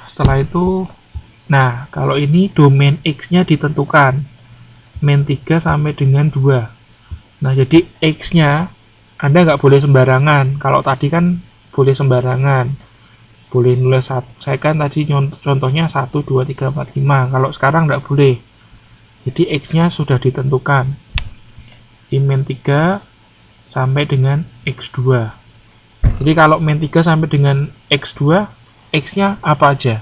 Setelah itu, nah kalau ini domain X-nya ditentukan min 3 sampai dengan 2. Nah jadi X-nya Anda nggak boleh sembarangan. Kalau tadi kan boleh sembarangan, boleh nulis saya kan tadi contohnya 1, 2, 3, 4, 5. Kalau sekarang nggak boleh. Jadi X-nya sudah ditentukan di min 3 sampai dengan X2. Jadi kalau min 3 sampai dengan X2, X-nya apa aja?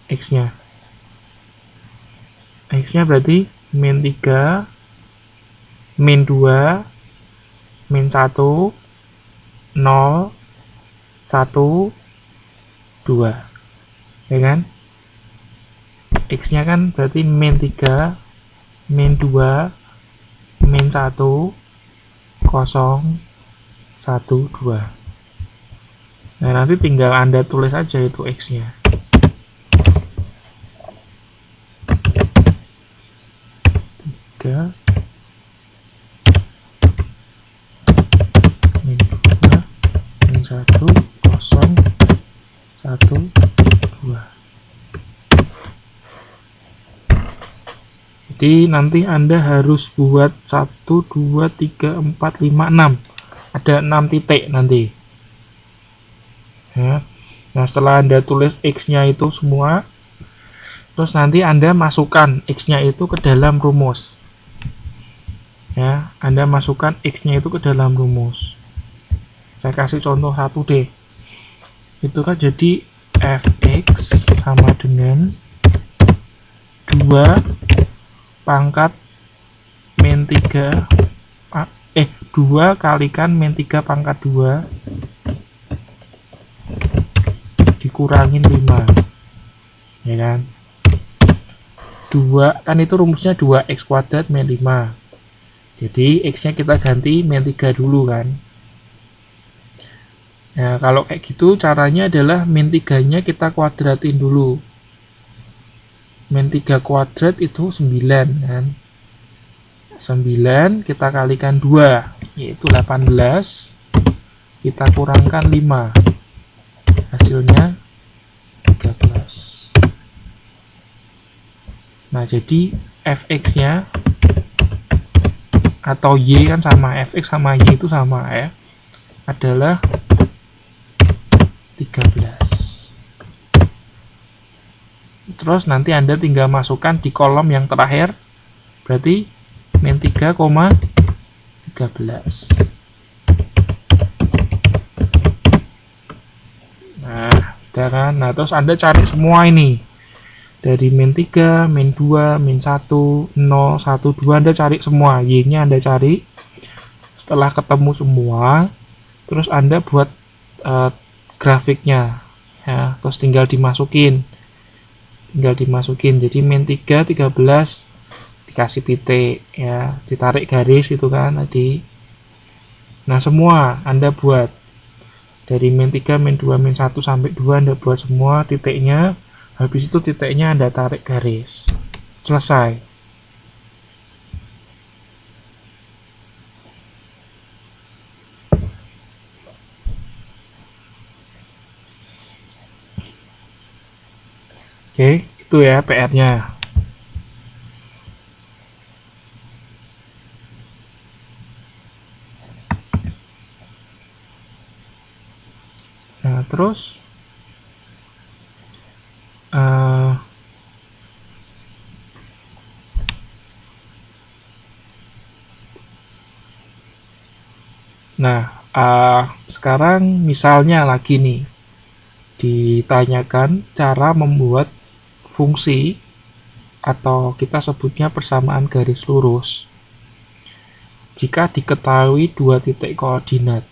X-nya berarti min 3, min 2, min 1, 0, 1, 2. Ya kan? X-nya kan berarti min 3, min 2, min 1, 0, 1, 2. Nah, nanti tinggal Anda tulis aja itu X-nya. Min 2, min 1, 0, 1, 2. Jadi nanti Anda harus buat 1, 2, 3, 4, 5, 6. Ada 6 titik nanti. Ya. Nah, setelah Anda tulis X-nya itu semua, terus nanti Anda masukkan X-nya itu ke dalam rumus. Ya, Anda masukkan X-nya itu ke dalam rumus. Saya kasih contoh satu deh. Itu kan jadi fx sama dengan 2 pangkat min 3 2 kalikan min 3 pangkat 2 dikurangin 5, ya kan? 2 kan itu rumusnya 2x kuadrat min 5. Jadi x nya kita ganti min 3 dulu kan. Nah kalau kayak gitu caranya adalah min 3 nya kita kuadratin dulu. Min 3 kuadrat itu 9 kan. 9 kita kalikan 2 yaitu 18, kita kurangkan 5, hasilnya 13. Nah jadi fx nya atau y kan sama, fx sama y itu sama ya, adalah 13. Terus nanti Anda tinggal masukkan di kolom yang terakhir, berarti min 3,13. Nah, sudah kan? Nah, terus Anda cari semua ini. Dari min 3, min 2, min 1, 0, 1, 2, Anda cari semua. Y-nya Anda cari. Setelah ketemu semua, terus Anda buat grafiknya. Ya, terus tinggal dimasukin. Jadi min 3, 13, dikasih titik ya, ditarik garis itu kan tadi. Nah semua Anda buat dari min 3, min 2, min 1 sampai 2 Anda buat semua titiknya. Habis itu titiknya Anda tarik garis. Selesai. Oke, itu ya PR-nya. Nah, terus sekarang misalnya lagi nih ditanyakan cara membuat fungsi atau kita sebutnya persamaan garis lurus jika diketahui dua titik koordinat.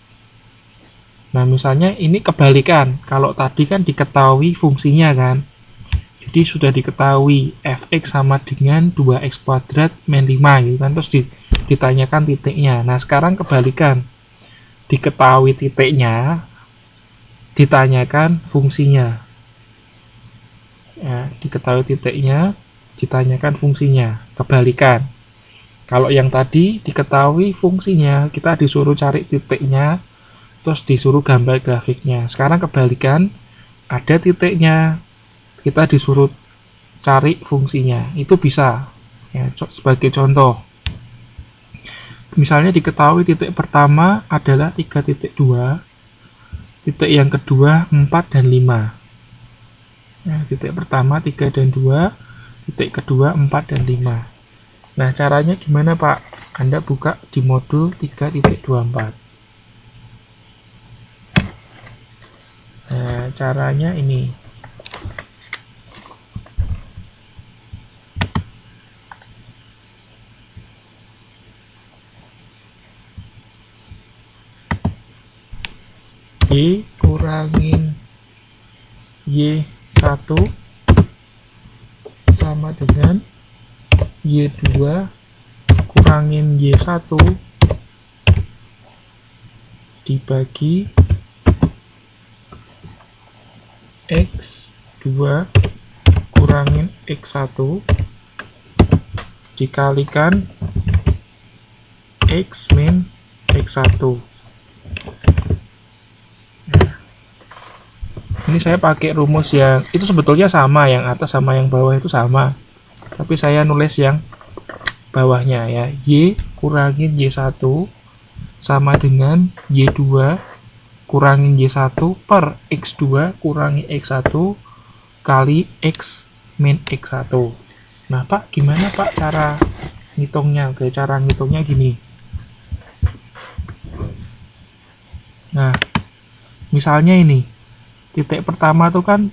Nah misalnya ini kebalikan, kalau tadi kan diketahui fungsinya kan, jadi sudah diketahui fx sama dengan 2x kuadrat min 5 gitu kan, terus ditanyakan titiknya. Nah sekarang kebalikan, diketahui titiknya, ditanyakan fungsinya. Ya, diketahui titiknya, ditanyakan fungsinya. Kebalikan. Kalau yang tadi diketahui fungsinya, kita disuruh cari titiknya, terus disuruh gambar grafiknya. Sekarang kebalikan, ada titiknya, kita disuruh cari fungsinya, itu bisa ya. Sebagai contoh, misalnya diketahui titik pertama adalah 3.2, titik yang kedua 4 dan 5 ya, titik pertama 3 dan 2, titik kedua 4 dan 5. Nah, caranya gimana Pak? Anda buka di modul 3.24. Nah, caranya ini. Y kurangin Y1 sama dengan Y2 kurangin Y1 dibagi X2 kurangin X1 dikalikan X min X1. Nah, ini saya pakai rumus yang itu sebetulnya sama, yang atas sama yang bawah itu sama, tapi saya nulis yang bawahnya ya. Y kurangin Y1 sama dengan Y2 kurangin Y1 per X2 kurangi X1 kali X min X1. Nah Pak, gimana Pak cara ngitungnya? Oke, cara ngitungnya gini. Nah, misalnya ini titik pertama itu kan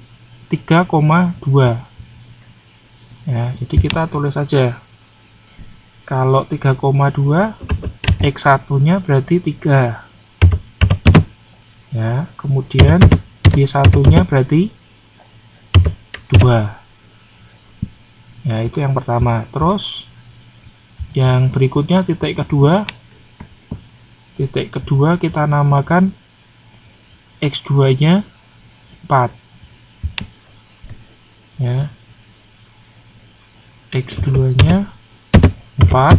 3,2 ya, jadi kita tulis saja kalau 3,2 X1 nya berarti 3 ya, kemudian Y1 nya berarti 2 ya, itu yang pertama. Terus yang berikutnya titik kedua kita namakan X2 nya 4 ya, X2 nya 4,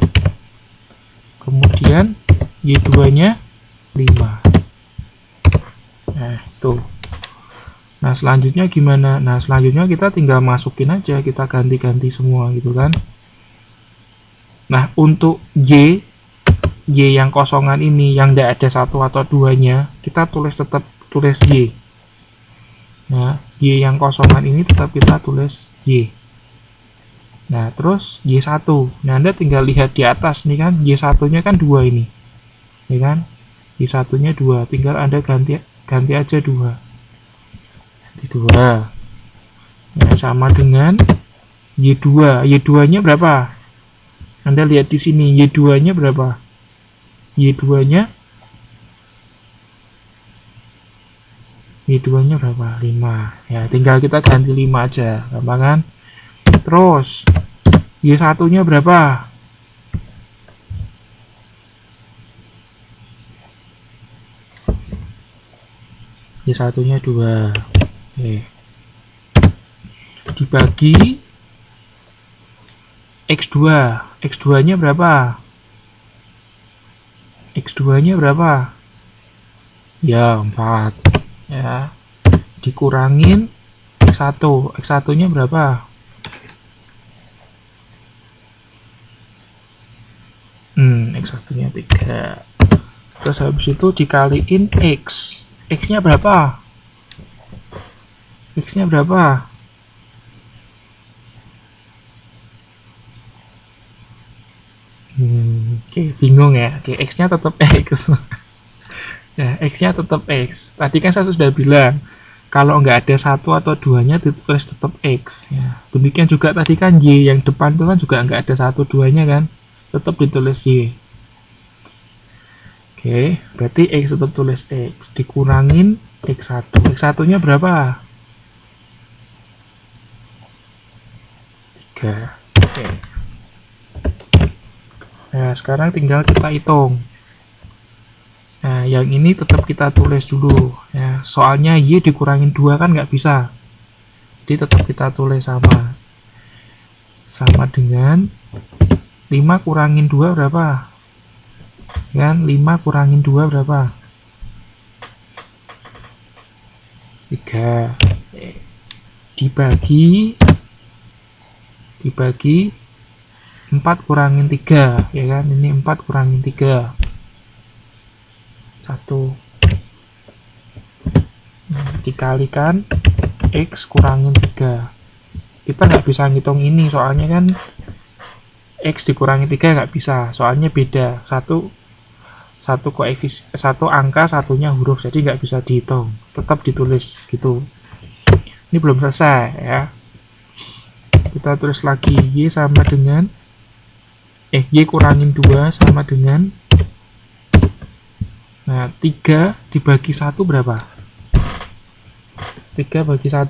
kemudian Y2 nya 5. Nah itu. Nah selanjutnya gimana? Nah selanjutnya kita tinggal masukin aja, kita ganti-ganti semua gitu kan. Nah untuk Y yang kosongan ini yang tidak ada 1 atau 2 nya, kita tetap tulis Y. Nah Y yang kosongan ini tetap kita tulis Y. Nah terus Y1, nah Anda tinggal lihat di atas nih kan, Y1 nya kan 2 ini ya kan, Y1 nya 2, tinggal Anda ganti aja 2, ganti 2 nah, sama dengan Y2 nya berapa? Anda lihat di sini, Y2 nya berapa? Y2 nya berapa? 5 ya, tinggal kita ganti 5 aja, gampang kan? Terus Y1 nya berapa? Y1 nya 2 oke. Dibagi X2 nya berapa? X2 nya berapa? Ya 4 ya, dikurangin X1 nya berapa? X1 nya 3. Terus habis itu dikaliin X nya berapa? X nya berapa? Oke, bingung ya. Oke, X nya tetap X. Ya, X nya tetap X. Tadi kan saya sudah bilang kalau nggak ada 1 atau 2 nya ditulis tetap X ya. Demikian juga tadi kan Y yang depan itu kan juga nggak ada 1, 2 nya kan, tetap ditulis Y. Oke, berarti X tetap tulis X dikurangin X1 nya berapa? 3. Oke. Nah sekarang tinggal kita hitung. Nah yang ini tetap kita tulis dulu ya, soalnya Y dikurangin 2 kan nggak bisa, jadi tetap kita tulis sama dengan 5 kurangin 2 berapa kan? 5 kurangin 2 berapa? 3. dibagi 4 kurangin 3, ya kan? Ini 4 kurangin 3. 1. Dikalikan X kurangin 3. Kita nggak bisa ngitung ini, soalnya kan X dikurangi 3 nggak bisa, soalnya beda. Satu angka, satunya huruf, jadi nggak bisa dihitung. Tetap ditulis gitu. Ini belum selesai ya. Kita tulis lagi Y sama dengan Y kurangin 2 sama dengan, nah 3 dibagi 1 berapa? 3 bagi 1,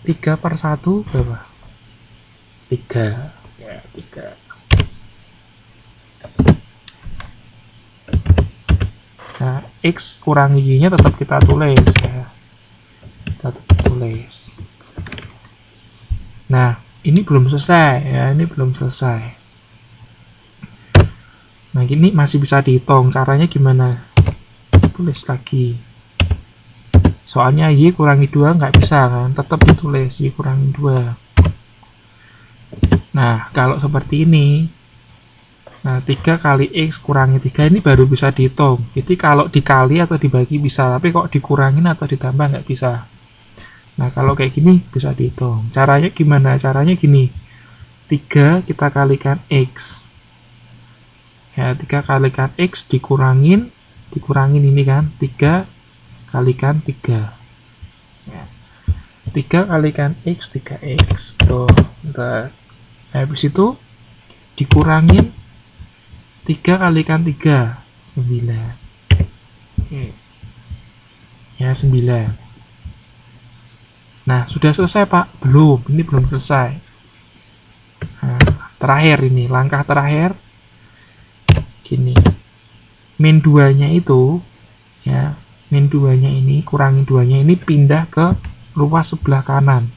3 per 1 berapa? 3 ya, 3. Nah X kurangi Y nya tetap kita tulis ya, kita tetap tulis. Nah ini belum selesai ya, ini belum selesai. Nah ini masih bisa dihitung, caranya gimana? Tulis lagi, soalnya Y kurangi 2 nggak bisa kan, tetap ditulis Y kurangi 2. Nah kalau seperti ini, nah 3 kali X kurangi 3 ini baru bisa dihitung. Jadi kalau dikali atau dibagi bisa, tapi kok dikurangin atau ditambah nggak bisa. Nah kalau kayak gini bisa dihitung. Caranya gimana? Caranya gini, 3 kita kalikan X ya, 3 kalikan X dikurangin ini kan, 3 kalikan 3 ya. 3 kalikan X 3X tuh. Habis itu dikurangin 3 kalikan 3 9. Oke. Ya 9. Nah sudah selesai Pak? Belum, ini belum selesai. Nah, terakhir ini, langkah terakhir gini, min 2 nya itu ya, min 2 nya ini kurangin 2 nya ini pindah ke ruas sebelah kanan.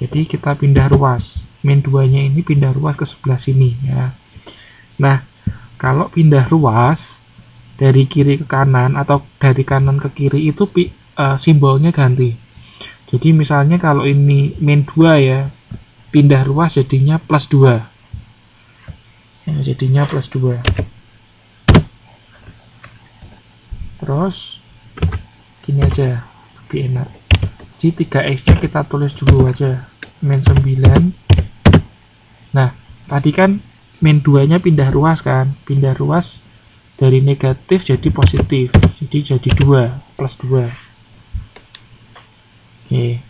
Jadi kita pindah ruas, min 2 nya ini pindah ruas ke sebelah sini ya. Nah kalau pindah ruas dari kiri ke kanan atau dari kanan ke kiri itu simbolnya ganti. Jadi misalnya kalau ini min 2 ya, pindah ruas jadinya plus 2 ya, jadinya plus 2. Terus gini aja, lebih enak. Jadi 3X nya kita tulis dulu aja, min 9. Nah tadi kan min 2 nya pindah ruas kan, pindah ruas dari negatif jadi positif, jadi 2 plus 2. Oke.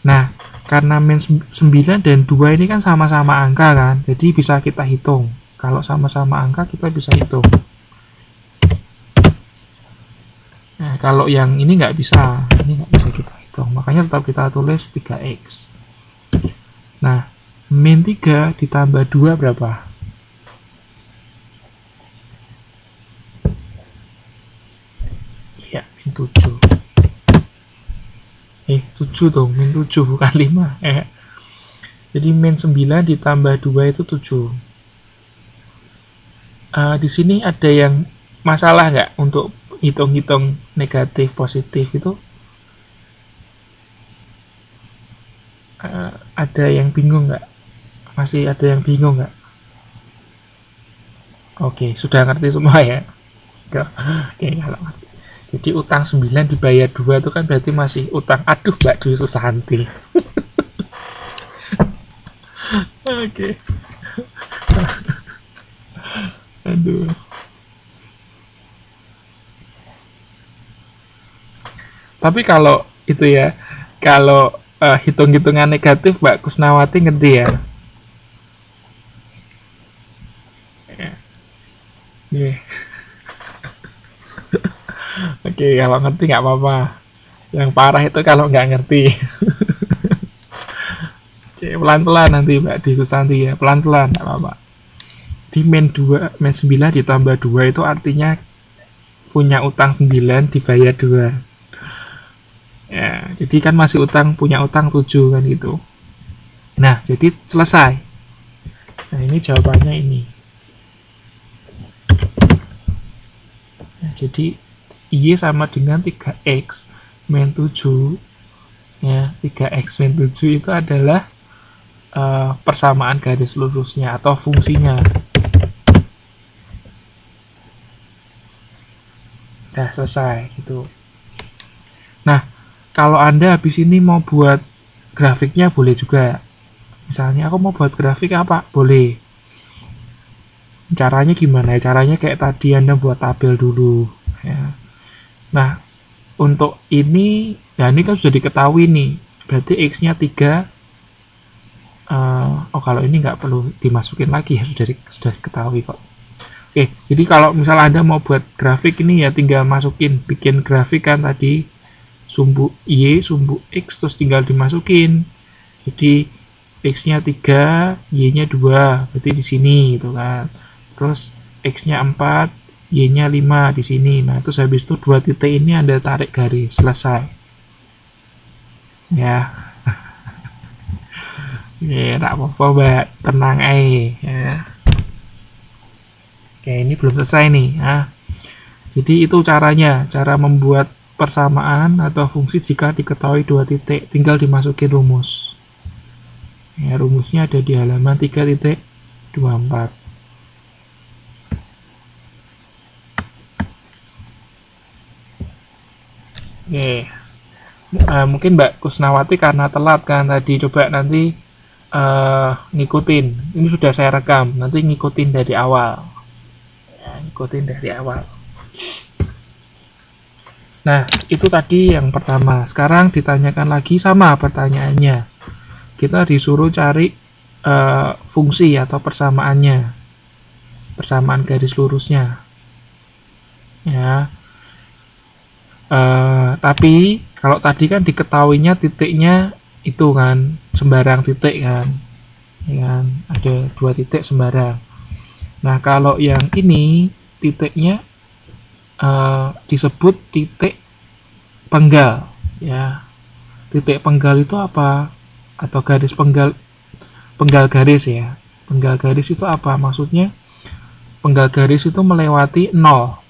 Nah karena min 9 dan 2 ini kan sama-sama angka kan, jadi bisa kita hitung. Kalau sama-sama angka kita bisa hitung. Nah kalau yang ini nggak bisa, ini nggak bisa kita hitung, makanya tetap kita tulis 3X. Nah min 3 ditambah 2 berapa? Ya min 7. 7 dong, min 7 bukan 5 Jadi min 9 ditambah 2 itu 7. Di sini ada yang masalah nggak untuk hitung-hitung negatif positif itu? Ada yang bingung nggak? Masih ada yang bingung nggak? Oke, sudah ngerti semua ya? Oke, kalau ngerti. Jadi utang 9 dibayar 2 itu kan berarti masih utang. Aduh Mbak Dwi Susanti. Oke. Aduh. Tapi kalau itu ya, kalau hitung-hitungan negatif Mbak Kusnawati ngerti ya? Yeah. Oke, kalau ngerti nggak apa-apa. Yang parah itu kalau nggak ngerti. Oke, pelan-pelan nanti Mbak Dwi Susanti ya, pelan-pelan nggak apa-apa. Di min 9 ditambah 2 itu artinya punya utang 9 dibayar 2. Ya, jadi kan masih punya utang 7 kan gitu. Nah, jadi selesai. Nah, ini jawabannya ini. Nah, jadi Y sama dengan 3X min 7, ya, 3X min 7 itu adalah persamaan garis lurusnya atau fungsinya. Udah selesai gitu. Nah, kalau Anda habis ini mau buat grafiknya boleh juga. Misalnya aku mau buat grafik apa? Boleh. Caranya gimana? Caranya kayak tadi Anda buat tabel dulu, ya. Nah, untuk ini, ya ini kan sudah diketahui nih. Berarti X-nya 3. Oh, kalau ini nggak perlu dimasukin lagi, ya sudah diketahui kok. Oke, jadi kalau misalnya Anda mau buat grafik ini ya tinggal bikin grafik kan tadi, sumbu Y, sumbu X, terus tinggal dimasukin. Jadi X-nya 3, Y-nya 2, berarti di sini gitu kan. Terus X-nya 4, Y-nya 5 di sini. Nah, terus habis itu 2 titik ini Anda tarik garis, selesai. Ya. Ya, tak apa-apa, Mbak. Tenang aja, ya. Oke, ini belum selesai nih. Nah, jadi itu caranya, cara membuat persamaan atau fungsi jika diketahui 2 titik. Tinggal dimasukin rumus. Ya, rumusnya ada di halaman 3.24. Oke. Mungkin Mbak Kusnawati karena telat kan tadi, coba nanti ngikutin. Ini sudah saya rekam, nanti ngikutin dari awal. Ya, ngikutin dari awal. Nah, itu tadi yang pertama. Sekarang ditanyakan lagi sama pertanyaannya. Kita disuruh cari fungsi atau persamaannya. Persamaan garis lurusnya. Ya. Tapi kalau tadi kan diketahuinya titiknya itu kan sembarang titik kan, ya kan? Ada 2 titik sembarang. Nah, kalau yang ini titiknya disebut titik penggal, ya. Titik penggal itu apa? Atau garis penggal garis, ya. Penggal garis itu apa? Maksudnya penggal garis itu melewati 0,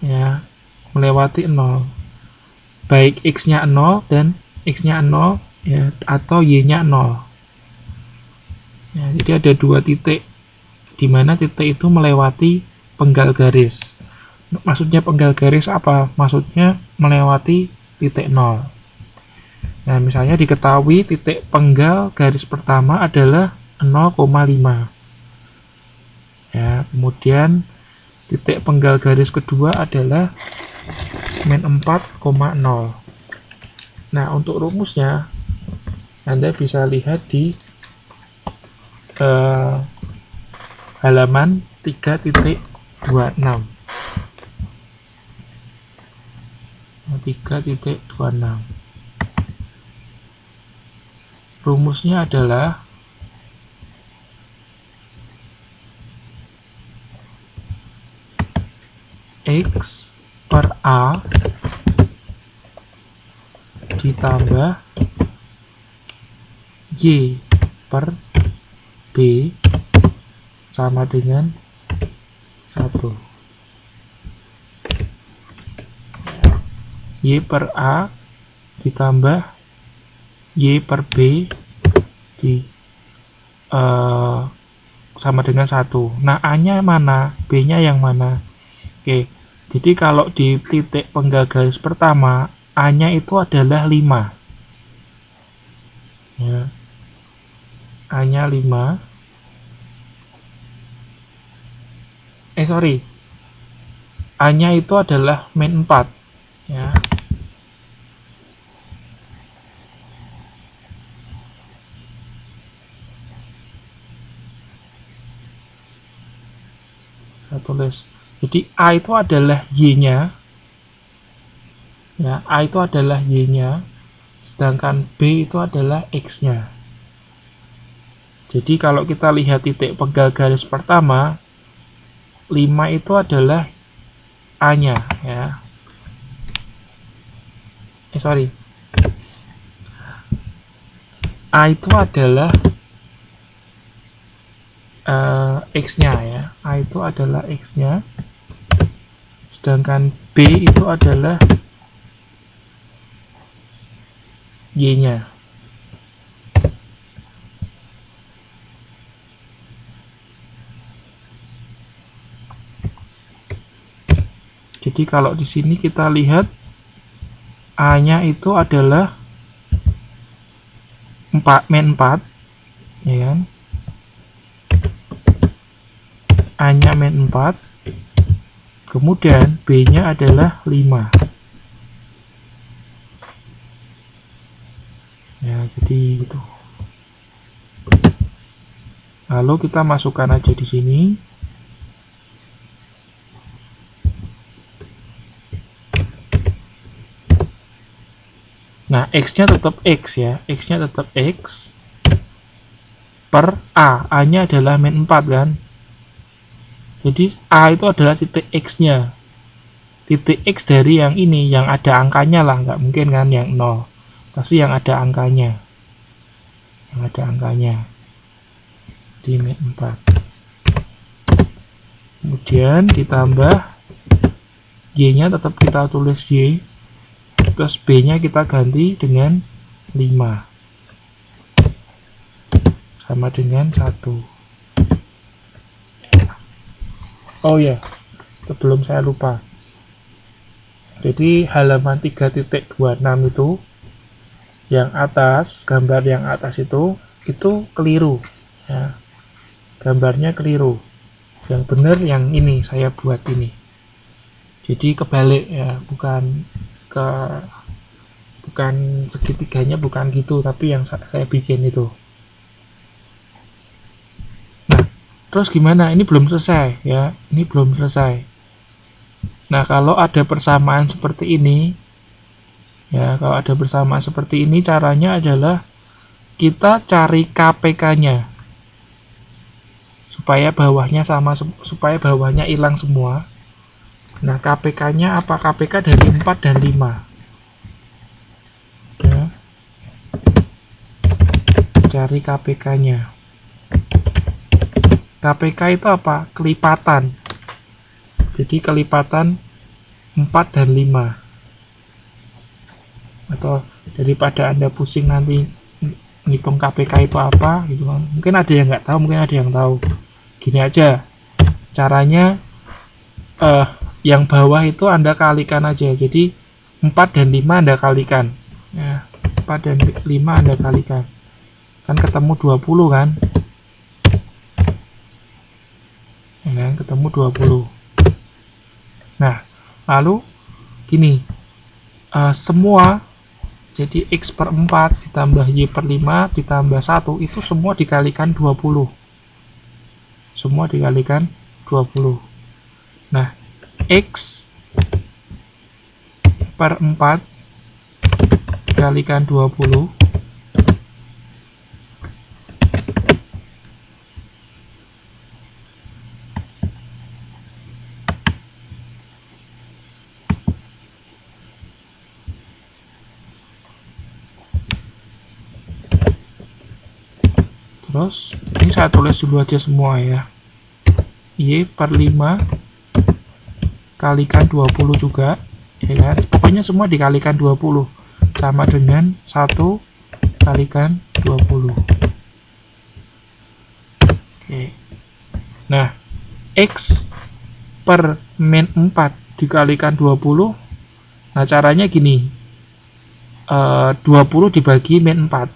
ya, melewati 0. Baik X-nya 0 dan X-nya 0, ya, atau Y-nya 0. Ya, jadi ada 2 titik di mana titik itu melewati penggal garis. Maksudnya penggal garis apa? Maksudnya melewati titik 0. Nah, misalnya diketahui titik penggal garis pertama adalah 0,5. Ya, kemudian titik penggal garis kedua adalah min 4,0. Nah, untuk rumusnya Anda bisa lihat di halaman 3.26. 3.26. Rumusnya adalah X per A ditambah Y per B sama dengan 1. Y per A ditambah Y per B sama dengan 1. Nah, A-nya mana? B-nya yang mana? Oke, jadi kalau di titik penggal garis pertama, A-nya itu adalah 5. Ya. A-nya 5. A-nya itu adalah min 4. Ya. Saya tulis. Jadi A itu adalah Y-nya. Ya, A itu adalah Y-nya. Sedangkan B itu adalah X-nya. Jadi kalau kita lihat titik penggal garis pertama, 5 itu adalah A-nya, ya. A itu adalah X-nya, ya. A itu adalah X-nya. sedangkan B itu adalah Y-nya. Jadi kalau di sini kita lihat A-nya itu adalah 4, min 4, ya kan? A-nya min 4, kemudian B-nya adalah 5. Ya, jadi itu. Lalu kita masukkan aja di sini. Nah, X-nya tetap X ya. X-nya tetap X per A. A-nya adalah min 4 kan. Jadi A itu adalah titik X-nya. Titik X dari yang ini, yang ada angkanya lah. Nggak mungkin kan yang 0. Pasti yang ada angkanya. Yang ada angkanya. Di min 4. Kemudian ditambah Y-nya tetap kita tulis Y. Terus B-nya kita ganti dengan 5. Sama dengan 1. Oh ya, sebelum saya lupa. Jadi halaman 3.26 itu, yang atas, gambar yang atas itu keliru. Ya. Gambarnya keliru. Yang benar yang ini, saya buat ini. Jadi kebalik ya, bukan segitiganya, bukan gitu, tapi yang saya bikin itu. Nah, terus gimana? Ini belum selesai ya, ini belum selesai. Nah, kalau ada persamaan seperti ini, ya, kalau ada persamaan seperti ini, caranya adalah kita cari KPK-nya supaya bawahnya sama, supaya bawahnya hilang semua. Nah, KPK-nya apa? KPK dari 4 dan 5. Ya. Cari KPK-nya. KPK itu apa? Kelipatan. Jadi kelipatan 4 dan 5. Atau daripada Anda pusing nanti ngitung KPK itu apa gitu kan. Mungkin ada yang nggak tahu, mungkin ada yang tahu. Gini aja. Caranya yang bawah itu Anda kalikan aja. Jadi 4 dan 5 Anda kalikan. Ya, 4 dan 5 Anda kalikan. Kan ketemu 20 kan? Ya, ketemu 20. Nah, lalu gini. Semua, jadi X per 4 ditambah Y per 5 ditambah 1 itu semua dikalikan 20. Semua dikalikan 20. Nah, X per 4 dikalikan 20 terus ini saya tulis dulu aja semua ya. Y per 5 kalikan 20 juga, ya kan? Pokoknya semua dikalikan 20 sama dengan 1 kalikan 20. Oke. Nah, X per min 4 dikalikan 20. Nah, caranya gini. 20 dibagi min 4.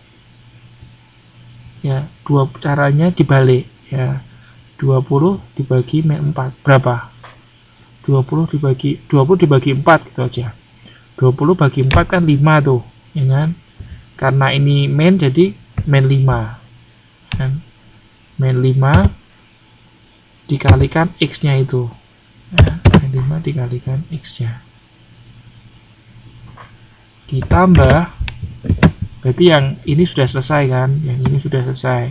Ya, caranya dibalik ya. 20 dibagi min 4 berapa? 20 dibagi 4 gitu aja. 20 bagi 4 kan 5 tuh, ya kan? Karena ini min jadi min 5. Kan? Min 5 dikalikan X-nya itu. Nah, min 5 dikalikan X-nya. Ditambah, berarti yang ini sudah selesai kan? Yang ini sudah selesai.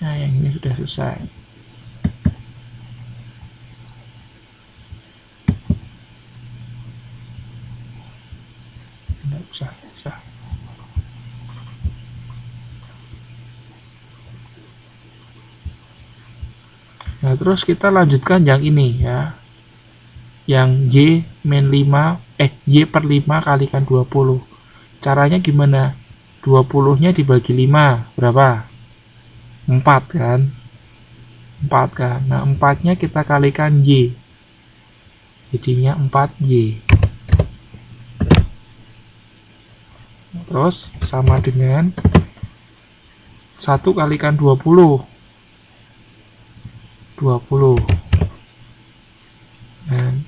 Nah, yang ini sudah selesai. Nggak usah. Nah, terus kita lanjutkan yang ini ya. yang Y min 5, Y per 5 kalikan 20. Caranya gimana? 20-nya dibagi 5, berapa? 4 kan? 4 kan? Nah, 4-nya kita kalikan Y. Jadinya 4Y. Terus sama dengan 1 kalikan 20. 20. Dan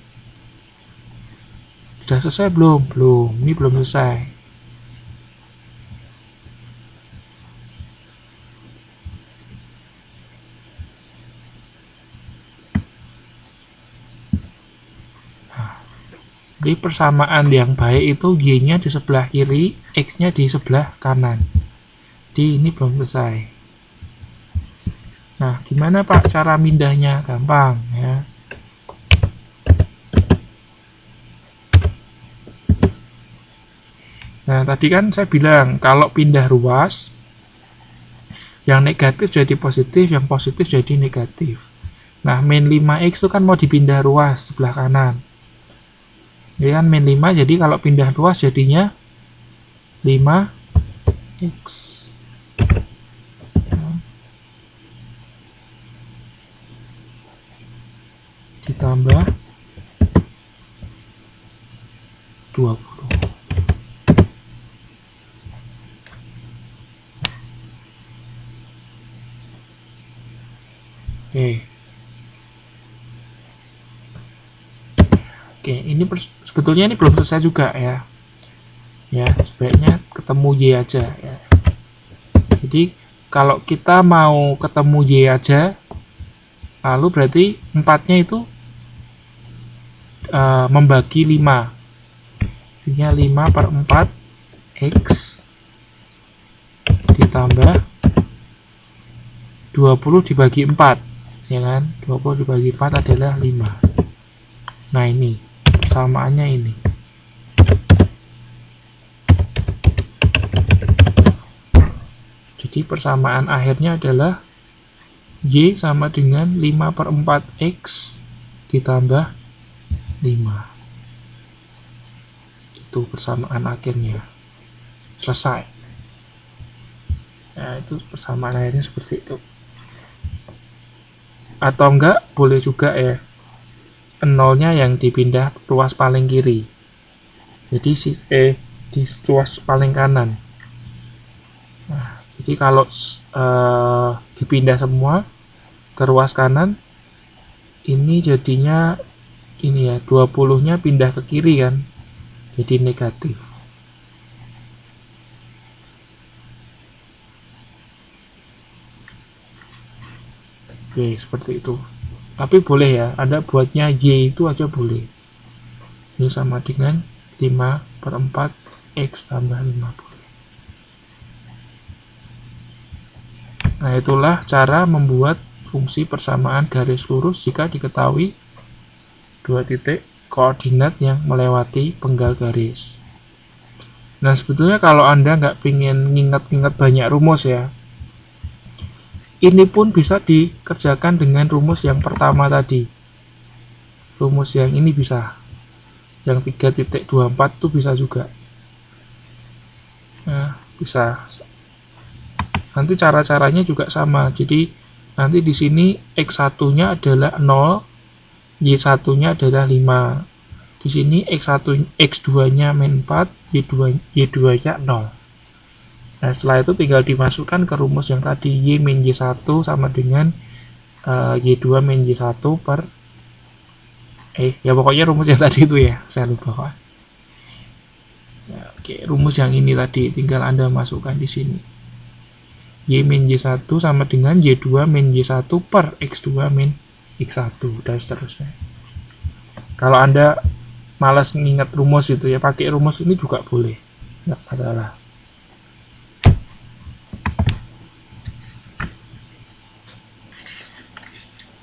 sudah selesai belum? Belum. Ini belum selesai. Jadi persamaan yang baik itu Y-nya di sebelah kiri, X-nya di sebelah kanan. Jadi ini belum selesai. Nah, gimana Pak cara mindahnya? Gampang ya. Nah, tadi kan saya bilang kalau pindah ruas, yang negatif jadi positif, yang positif jadi negatif. Nah, min 5X itu kan mau dipindah ruas sebelah kanan. Ini kan min 5, jadi kalau pindah ruas jadinya 5X. Ditambah 20. Oke, ini sebetulnya ini belum selesai juga ya. Ya, sebaiknya ketemu Y aja ya. Jadi kalau kita mau ketemu Y aja, lalu berarti 4-nya itu membagi 5. Jadinya 5 per 4 X ditambah 20 dibagi 4, ya kan? 20 dibagi 4 adalah 5. Nah, ini persamaannya ini. Jadi persamaan akhirnya adalah Y sama dengan 5 per 4 X ditambah 5. Itu persamaan akhirnya. Selesai. Nah, itu persamaan akhirnya seperti itu. Atau enggak, boleh juga ya, nolnya yang dipindah ruas paling kiri. Jadi di ruas paling kanan. Nah, jadi kalau dipindah semua ke ruas kanan, ini jadinya ini ya, 20-nya pindah ke kiri kan, jadi negatif. Oke, seperti itu. Tapi boleh ya, Anda buatnya Y itu aja boleh. Ini sama dengan 5 per 4 X tambah 50. Nah, itulah cara membuat fungsi persamaan garis lurus jika diketahui dua titik koordinat yang melewati penggal garis. Nah, sebetulnya kalau Anda nggak pengen nginget-nginget banyak rumus ya, ini pun bisa dikerjakan dengan rumus yang pertama tadi. Rumus yang ini bisa. Yang 3.24 itu bisa juga. Nah, bisa. Nanti cara-caranya juga sama. Jadi, nanti di sini X1-nya adalah 0, Y1-nya adalah 5. Di sini X2-nya min 4, Y2-nya 0. Nah, setelah itu tinggal dimasukkan ke rumus yang tadi, Y min Y1 sama dengan Y2 min Y1 per ya pokoknya rumus yang tadi itu ya, saya lupa kok. Ya, oke, rumus yang ini tadi tinggal Anda masukkan di sini. Y min Y1 sama dengan Y2 min Y1 per X2 min X1 dan seterusnya. Kalau Anda malas mengingat rumus itu ya, pakai rumus ini juga boleh, nggak masalah.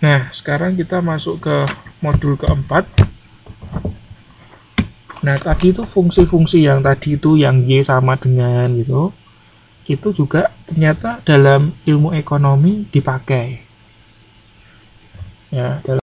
Nah, sekarang kita masuk ke modul keempat. Nah, tadi itu fungsi-fungsi yang tadi itu yang Y sama dengan gitu, itu juga ternyata dalam ilmu ekonomi dipakai. Ya, dalam